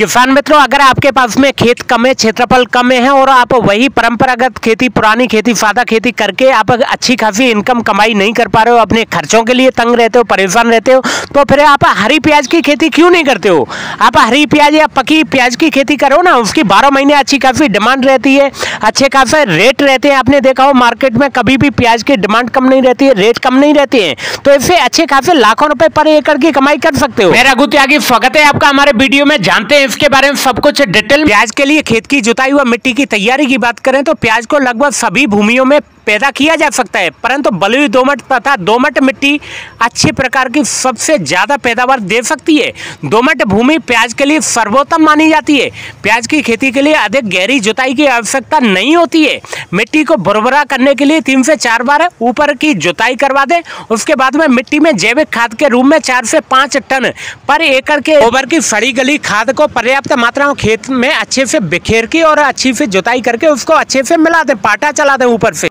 किसान मित्रों, अगर आपके पास में खेत कम है, क्षेत्रफल कम है और आप वही परंपरागत खेती, पुरानी खेती, सादा खेती करके आप अच्छी खासी इनकम कमाई नहीं कर पा रहे हो, अपने खर्चों के लिए तंग रहते हो, परेशान रहते हो, तो फिर आप हरी प्याज की खेती क्यों नहीं करते हो। आप हरी प्याज या पकी प्याज की खेती करो ना, उसकी 12 महीने अच्छी खासी डिमांड रहती है, अच्छे खासे रेट रहते हैं। आपने देखा हो मार्केट में कभी भी प्याज की डिमांड कम नहीं रहती है, रेट कम नहीं रहते हैं, तो इससे अच्छे खासे लाखों रुपए पर एकड़ की कमाई कर सकते हो। मेरा रघु त्यागी स्वागत है आपका हमारे वीडियो में। जानते हैं इसके बारे में सब कुछ डिटेल। प्याज के लिए खेत की जुताई व मिट्टी की तैयारी की बात करें तो प्याज को लगभग सभी भूमियों में पैदा किया जा सकता है, परंतु बलुई दोमट तथा दोमट मिट्टी अच्छी प्रकार की सबसे ज्यादा पैदावार दे सकती है। दोमट भूमि प्याज के लिए सर्वोत्तम मानी जाती है। प्याज की खेती के लिए अधिक गहरी जुताई की आवश्यकता नहीं होती है। मिट्टी को भुरभुरा करने के लिए 3 से 4 बार ऊपर की जुताई करवा दें। उसके बाद में मिट्टी में जैविक खाद के रूप में 4 से 5 टन पर एकड़ के गोबर की सड़ी गली खाद को पर्याप्त मात्रा में खेत में अच्छे से बिखेर के और अच्छी से जुताई करके उसको अच्छे से मिला दें, पाटा चला दें ऊपर से।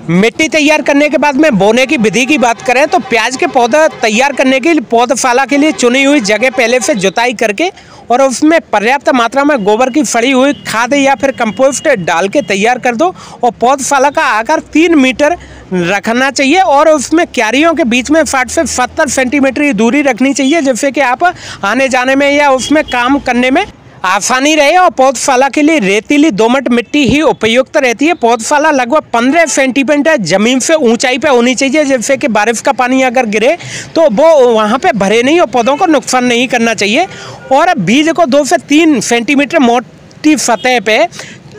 मिट्टी तैयार करने के बाद में बोने की विधि की बात करें तो प्याज के पौधा तैयार करने के लिए पौधशाला के लिए चुनी हुई जगह पहले से जुताई करके और उसमें पर्याप्त मात्रा में गोबर की सड़ी हुई खाद या फिर कंपोस्ट डाल के तैयार कर दो। और पौधशाला का आकार 3 मीटर रखना चाहिए और उसमें क्यारियों के बीच में 60 से 70 सेंटीमीटर की दूरी रखनी चाहिए, जिससे कि आप आने जाने में या उसमें काम करने में आसानी रहे। और पौधशाला के लिए रेतीली दोमट मिट्टी ही उपयुक्त रहती है। पौधशाला लगभग 15 सेंटीमीटर जमीन से ऊंचाई पे होनी चाहिए, जिससे कि बारिश का पानी अगर गिरे तो वो वहाँ पे भरे नहीं और पौधों को नुकसान नहीं करना चाहिए। और बीज को 2 से 3 सेंटीमीटर मोटी सतह पे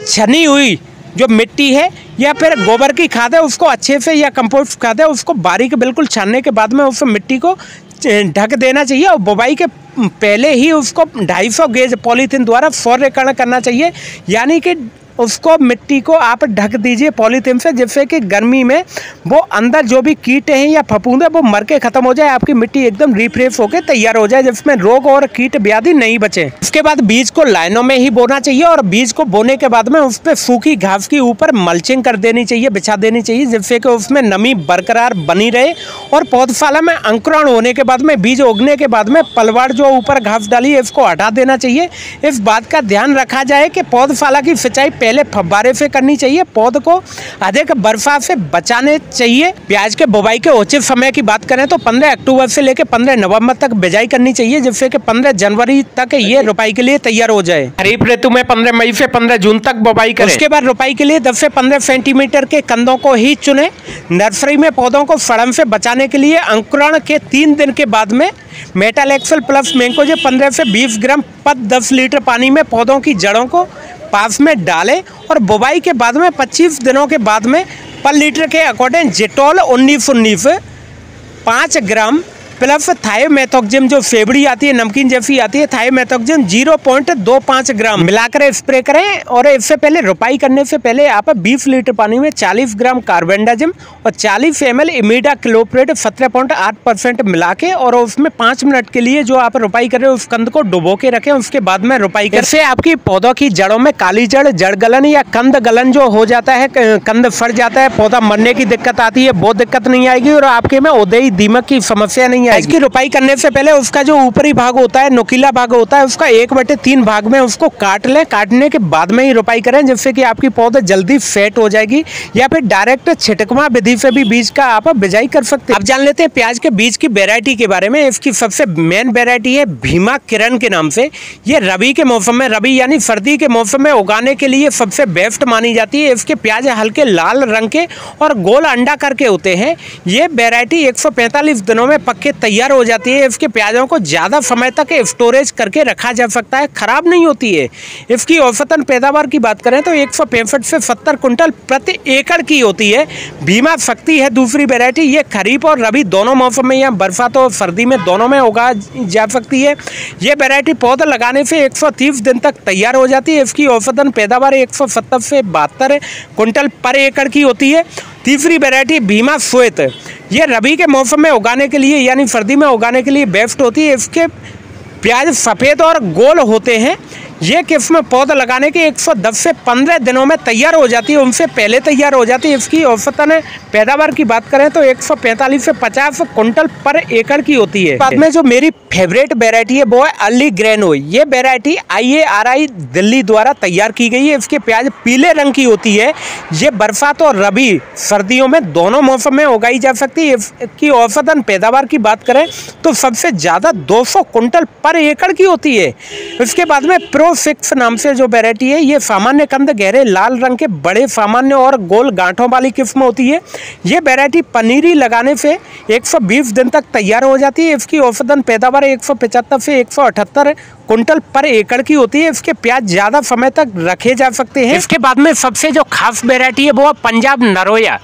छनी हुई जो मिट्टी है या फिर गोबर की खाद है उसको अच्छे से, या कंपोस्ट खाद है उसको बारीक बिल्कुल छानने के बाद में उस मिट्टी को ढक देना चाहिए। और बुवाई के पहले ही उसको 250 गेज पॉलीथीन द्वारा सौर्यकरण करना चाहिए, यानी कि उसको मिट्टी को आप ढक दीजिए पॉलीथीन से, जिससे कि गर्मी में वो अंदर जो भी कीट हैं या फफूंद है वो मर के ख़त्म हो जाए, आपकी मिट्टी एकदम रिफ्रेश होकर तैयार हो जाए, जिसमें रोग और कीट व्याधि नहीं बचे। उसके बाद बीज को लाइनों में ही बोना चाहिए और बीज को बोने के बाद में उस पर सूखी घास के ऊपर मल्चिंग कर देनी चाहिए, बिछा देनी चाहिए, जिससे कि उसमें नमी बरकरार बनी रहे। और पौधशाला में अंकुरण होने के बाद में बीज उगने के बाद में पलवाड़ जो ऊपर घास डाली है इसको हटा देना चाहिए। इस बात का ध्यान रखा जाए कि पौधशाला की सिंचाई पहले फव्वारे से करनी चाहिए, पौध को अधिक बरसात से बचाने चाहिए। प्याज के बुवाई के उचित समय की बात करें तो 15 अक्टूबर से लेकर 15 नवंबर तक बिजाई करनी चाहिए, जिससे कि 15 जनवरी तक ये रोपाई के लिए तैयार हो जाए। खरीफ ऋतु में 15 मई से 15 जून तक बुवाई करें। उसके बाद रोपाई के लिए 10 से 15 सेंटीमीटर के कंदों को ही चुने। नर्सरी में पौधों को सड़न से बचाने के लिए अंकुरण के 3 दिन के बाद में मेटालेक्सल प्लस मैंकोजेब 15 से 20 ग्राम प्रति 10 लीटर पानी में पौधों की जड़ों को पास में डालें। और बुवाई के बाद में 25 दिनों के बाद में पर लीटर के अकॉर्डिंग जिटोल 1919 5 ग्राम प्लस थायोमेथोक्जिम जो फेबड़ी आती है, नमकीन जैसी आती है, थायोमेथोक्जिम 0.25 ग्राम मिलाकर स्प्रे करें। और इससे पहले रोपाई करने से पहले आप 20 लीटर पानी में 40 ग्राम कार्बेंडाजिम और 40 ml इमिडाक्लोप्रिड 17.8% मिला के और उसमें 5 मिनट के लिए जो आप रोपाई करें उस कंद को डुबो के रखें। उसके बाद में रोपाई करें। इससे आपकी पौधों की जड़ों में काली जड़ गलन या कंद गलन जो हो जाता है, कंद फट जाता है, पौधा मरने की दिक्कत आती है, वो दिक्कत नहीं आएगी और आपके में उदयी दीमक की समस्या नहीं। इसकी रोपाई करने से पहले उसका जो ऊपरी भाग होता है, नुकीला भाग होता है, उसका 1/3 भाग में उसको काट लें। काटने के बाद में ही रोपाई करें, जिससे कि आपकी पौधा जल्दी सेट हो जाएगी। या फिर डायरेक्ट छिटकवा विधि से भी बीज का आप बिजाई कर सकते हैं। अब जान लेते हैं प्याज के बीज की वैरायटी के बारे में। इसकी सबसे मेन वैरायटी है भीमा किरण के नाम से। ये रबी के मौसम में, रबी यानी सर्दी के मौसम में उगाने के लिए सबसे बेस्ट मानी जाती है। इसके प्याज हल्के लाल रंग के और गोल अंडा करके होते हैं। ये वैरायटी 145 दिनों में पक्के तैयार हो जाती है। इसके प्याजों को ज़्यादा समय तक स्टोरेज करके रखा जा सकता है, खराब नहीं होती है। इसकी औसतन पैदावार की बात करें तो 165 से 70 कुंटल प्रति एकड़ की होती है। भीमा शक्ति है दूसरी वैरायटी। ये खरीफ और रबी दोनों मौसम में या बरसात और सर्दी में दोनों में उगा जा सकती है। ये वैरायटी पौधा लगाने से 130 दिन तक तैयार हो जाती है। इसकी औसतन पैदावार 170 से 72 कुंटल पर एकड़ की होती है। तीसरी वैरायटी भीमा श्वेत, ये रबी के मौसम में उगाने के लिए यानी सर्दी में उगाने के लिए बेस्ट होती है। इसके प्याज सफ़ेद और गोल होते हैं। ये किस्म पौधा लगाने के 110 से 15 दिनों में तैयार हो जाती है, उनसे पहले तैयार हो जाती है। इसकी औसतन पैदावार की बात करें तो 145 से 50 कुंटल पर एकड़ की होती है। बाद में जो मेरी फेवरेट वैरायटी है वो है अर्ली ग्रेनो। ये वैरायटी IARI दिल्ली द्वारा तैयार की गई है। इसके प्याज पीले रंग की होती है। ये बरसात और रबी सर्दियों में दोनों मौसम में उगाई जा सकती है। इसकी औसतन पैदावार की बात करें तो सबसे ज़्यादा 200 कुंटल पर एकड़ की होती है। इसके बाद में प्रो 6 नाम से जो वैरायटी है, ये सामान्य कंद गहरे लाल रंग के बड़े सामान्य और गोल गांठों वाली किस्म होती है। ये वैरायटी पनीरी लगाने से 120 दिन तक तैयार हो जाती है। इसकी औसतन पैदावार 175 से 178 कुंटल पर एकड़ की होती है। इसके प्याज ज़्यादा समय तक रखे जा सकते हैं। इसके बाद में सबसे जो खास वैरायटी है वो है पंजाब नरोया।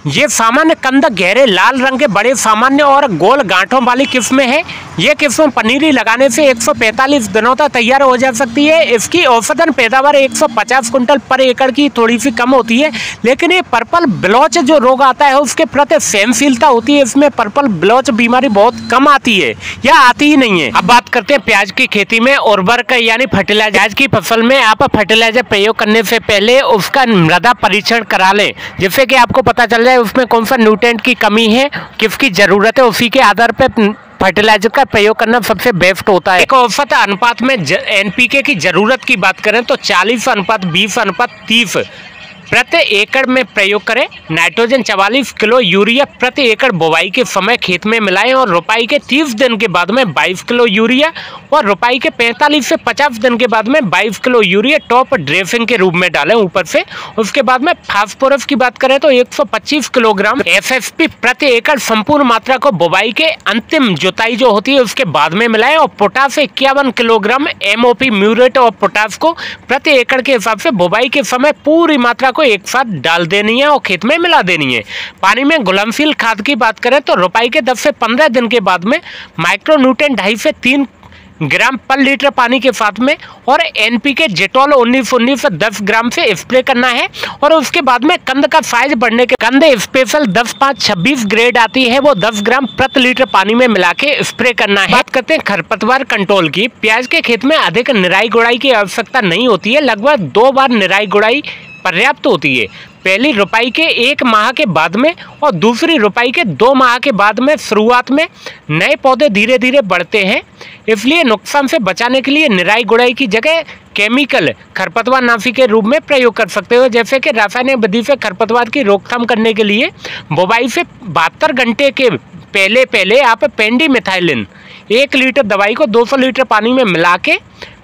ये सामान्य कंद गहरे लाल रंग के बड़े सामान्य और गोल गांठों वाली किस्म है। ये किस्म पनीरी लगाने से 145 दिनों तक तैयार हो जा सकती है। इसकी औसतन पैदावार 150 कुंटल पर एकड़ की थोड़ी सी कम होती है, लेकिन ये पर्पल ब्लॉच जो रोग आता है उसके प्रति सहनशीलता होती है। इसमें पर्पल ब्लॉच बीमारी बहुत कम आती है या आती ही नहीं है। अब बात करते हैं प्याज की खेती में उर्वरक यानी फर्टिलाइजर। प्याज की फसल में आप फर्टिलाइजर प्रयोग करने से पहले उसका मृदा परीक्षण करा लें, जिससे कि आपको पता चल जाए उसमें कौन सा न्यूट्रिएंट की कमी है, किसकी जरूरत है। उसी के आधार पर फर्टिलाइजर का प्रयोग करना सबसे बेस्ट होता है। एक औसत अनुपात में NPK की जरूरत की बात करें तो 40:20:30 प्रति एकड़ में प्रयोग करें। नाइट्रोजन 44 किलो यूरिया प्रति एकड़ बुवाई के समय खेत में मिलाएं और रोपाई के 30 दिन के बाद में 22 किलो यूरिया और रोपाई के 45 से 50 दिन के बाद में 22 किलो यूरिया टॉप ड्रेसिंग के रूप में डालें ऊपर से। उसके बाद में फास्फोरस की बात करें तो 125 किलोग्राम FSP प्रति एकड़ संपूर्ण मात्रा को बुवाई के अंतिम जुताई जो होती है उसके बाद में मिलाएं और पोटास 51 किलोग्राम MOP म्यूरेट और पोटास को प्रति एकड़ के हिसाब से बुवाई के समय पूरी मात्रा को एक साथ डाल देनी है और खेत में मिला देनी है। पानी में घुलनशील खाद की बात करें तो रोपाई के 10 से 15 दिन के बाद में माइक्रोन्यूट्रिएंट 2.5 से 3 ग्राम पर लीटर पानी के साथ में और NPK जेटॉल 19-19 10 ग्राम से स्प्रे करना है। और उसके बाद में कंद का साइज बढ़ने के कंद स्पेशल 10-5-26 ग्रेड आती है, वो 10 ग्राम प्रति लीटर पानी में मिला के स्प्रे करना है। बात करते हैं खरपतवार कंट्रोल की। प्याज के खेत में अधिक निराई गुड़ाई की आवश्यकता नहीं होती है। लगभग 2 बार निराई गुड़ाई पर्याप्त होती है। पहली रुपाई के 1 माह के बाद में और दूसरी रुपाई के 2 माह के बाद में। शुरुआत में नए पौधे धीरे धीरे बढ़ते हैं, इसलिए नुकसान से बचाने के लिए निराई गुड़ाई की जगह केमिकल खरपतवार नाशी के रूप में प्रयोग कर सकते हो। जैसे कि रासायनिक विधि से खरपतवार की रोकथाम करने के लिए बुवाई से 72 घंटे के पहले आप पेंडिमिथाइलिन 1 लीटर दवाई को 200 लीटर पानी में मिला के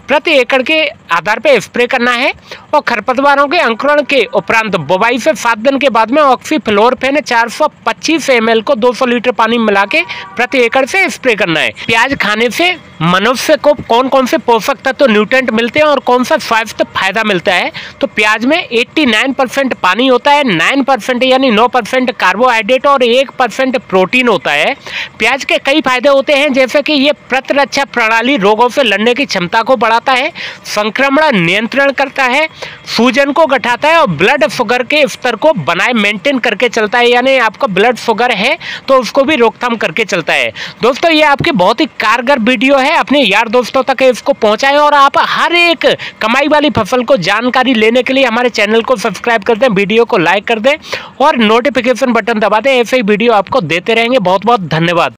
प्रति एकड़ के आधार पर स्प्रे करना है। और खरपतवारों के अंकुरण के उपरांत बुवाई से 7 दिन के बाद में ऑक्सीफ्लोरोफेन 425 ml को 200 लीटर पानी मिला के प्रति एकड़ से स्प्रे करना है। प्याज खाने से मनुष्य को कौन कौन से पोषक तत्व न्यूट्रिएंट मिलते हैं और कौन सा स्वास्थ्य फायदा मिलता है, तो प्याज में 89% पानी होता है, 9% यानी 9% कार्बोहाइड्रेट और 1% प्रोटीन होता है। प्याज के कई फायदे होते हैं, जैसे कि ये प्रतिरक्षा प्रणाली रोगों से लड़ने की क्षमता को बढ़ाता है, संक्रमण नियंत्रण करता है, सूजन को घटाता है और ब्लड शुगर के स्तर को बनाए मेंटेन करके चलता है। यानी आपको ब्लड शुगर है तो उसको भी रोकथाम करके चलता है। दोस्तों ये आपकी बहुत ही कारगर वीडियो है, अपने यार दोस्तों तक इसको पहुंचाएं और आप हर एक कमाई वाली फसल को जानकारी लेने के लिए हमारे चैनल को सब्सक्राइब कर दें, वीडियो को लाइक कर दें और नोटिफिकेशन बटन दबा दें। ऐसे ही वीडियो आपको देते रहेंगे। बहुत बहुत धन्यवाद।